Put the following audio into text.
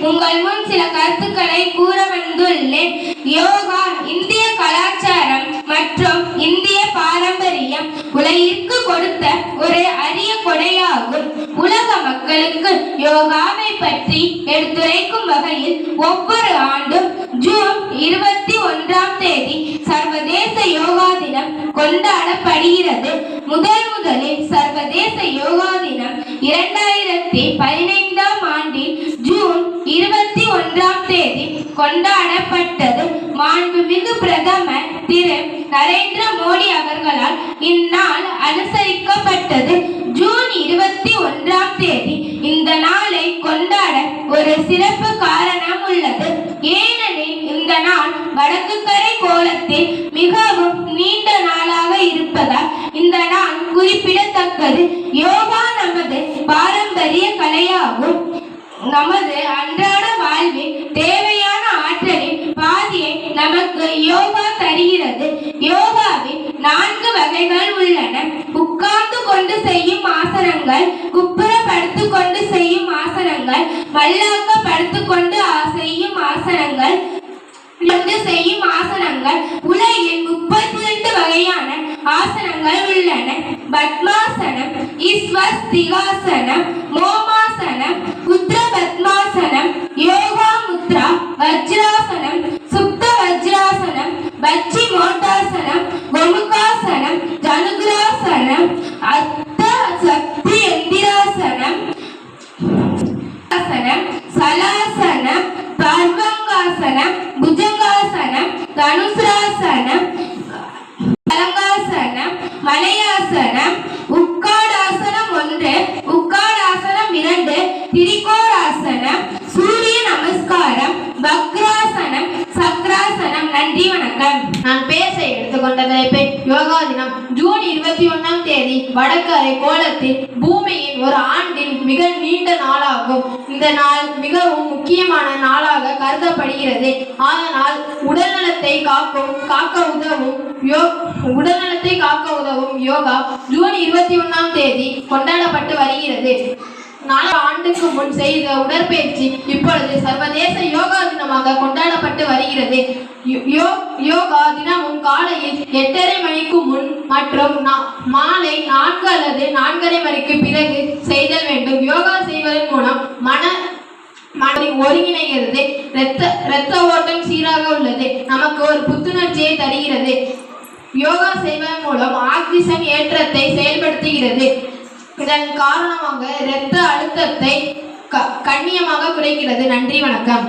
உங்கள் முன் சில கருத்துக்களை கூற வந்துள்ளேன். யோகா இந்திய கலாச்சாரம் மற்றும் இந்திய பாரம்பரியம் உலகிற்கு கொடுத்த ஒரு அரிய கொடையாகும். உலக மக்களுக்கு யோகாவை பற்றி எடுத்துரைக்கும் வகையில் ஒவ்வொரு ஆண்டும் ஜூன் 21ஆம் தேதி சர்வதேச யோகா தினம் கொண்டாடப்படுகிறது. முதலில் சர்வதேச யோகா தினம் 2015ஆம் ஆண்டில் ஜூன் 21ஆம் தேதி கொண்டாடப்பட்டது. மாண்புமிகு பிரதமர் திரு நரேந்திர மோடி அவர்களால் இந்நாள் அனுசரிக்கப்பட்டது. ஜூன் 21ஆம் தேதி இந்த நாளை கொண்டாட ஒரு சிறப்பு காரணம் உள்ளது. ஏனெனில் இந்த நாள் வடக்கு கரை கோலத்தில் மிகவும் நீண்ட நாளாக இருப்பதால் இந்த நாள் குறிப்பிடத்தக்கது. யோகா நமது பாரம்பரிய கலையாகும். நமது அன்றாட வாழ்வில் தேவையான ஆற்றலின் பாதியை நமக்கு யோகா தருகிறது. யோகாவில் 4 வகைகள் உள்ளன. உட்கார்ந்து கொண்டு செய்யும் ஆசனங்கள், குப்புற படுத்துக் கொண்டு செய்யும் ஆசனங்கள், மல்லாக்க படுத்துக் கொண்டு செய்யும் ஆசனங்கள், செய்யும் ஆசனங்கள். உலகில் 32 வகையான ஆசனங்கள் உள்ளன. பத்மாசனம், ஸ்வஸ்திகாசனம், மோமாசனம், உத்ர பத்மாசனம், யோகா முத்ரா, வஜ்ராசனம், சுப்த வஜ்ராசனம், பச்சி மோட்டாசனம், கோமுகாசனம், ஜனுகிராசனம், அர்த்த சக்தி எந்திராசனம், சலாசனம், பர்வங்காசனம், புஜங்காசனம், தனுசிராசனம், பலங்காசனம், மலையாசனம், உட்காடாசனம் 1, உட்காடாசனம் 2, திரிகோணாசனம், சூரிய நமஸ்காரம், வக்ராசனம், சக்ராசனம். நன்றி, வணக்கம். நான் பேச எடுத்துக்கொண்ட தலைப்பு யோகா தினம். ஜூன் 21ஆம் தேதி வடக்கரை கோலத்தில் பூமியின் ஒரு ஆண்டின் மிக நீண்ட நாளாகும். இந்த நாள் மிகவும் முக்கியமான நாளாக கருதப்படுகிறது. அதனால் உடல்நலத்தை காக்க உதவும் யோகா ஜூன் 21ஆம் தேதி கொண்டாடப்பட்டு வருகிறது. 4 ஆண்டுக்கு முன் செய்த உடற்பயிற்சி இப்பொழுது சர்வதேச யோகா தினமாக கொண்டாடப்பட்டு வருகிறது. யோகா தினமும் காலையில் 8:30 மணிக்கு முன் மற்றும் மாலை 4 அல்லது 4:30 மணிக்கு பிறகு செய்தல் வேண்டும். யோகா செய்வதன் மூலம் மனதை ஒருங்கிணைகிறது. இரத்த ஓட்டம் சீராக உள்ளது. நமக்கு ஒரு புத்துணர்ச்சியை தருகிறது. யோகா செய்வதன் மூலம் ஆக்சிஜன் ஏற்றத்தை செயல்படுத்துகிறது. இதன் காரணமாக இரத்த அழுத்தத்தை கண்ணியமாக குறைக்கிறது. நன்றி, வணக்கம்.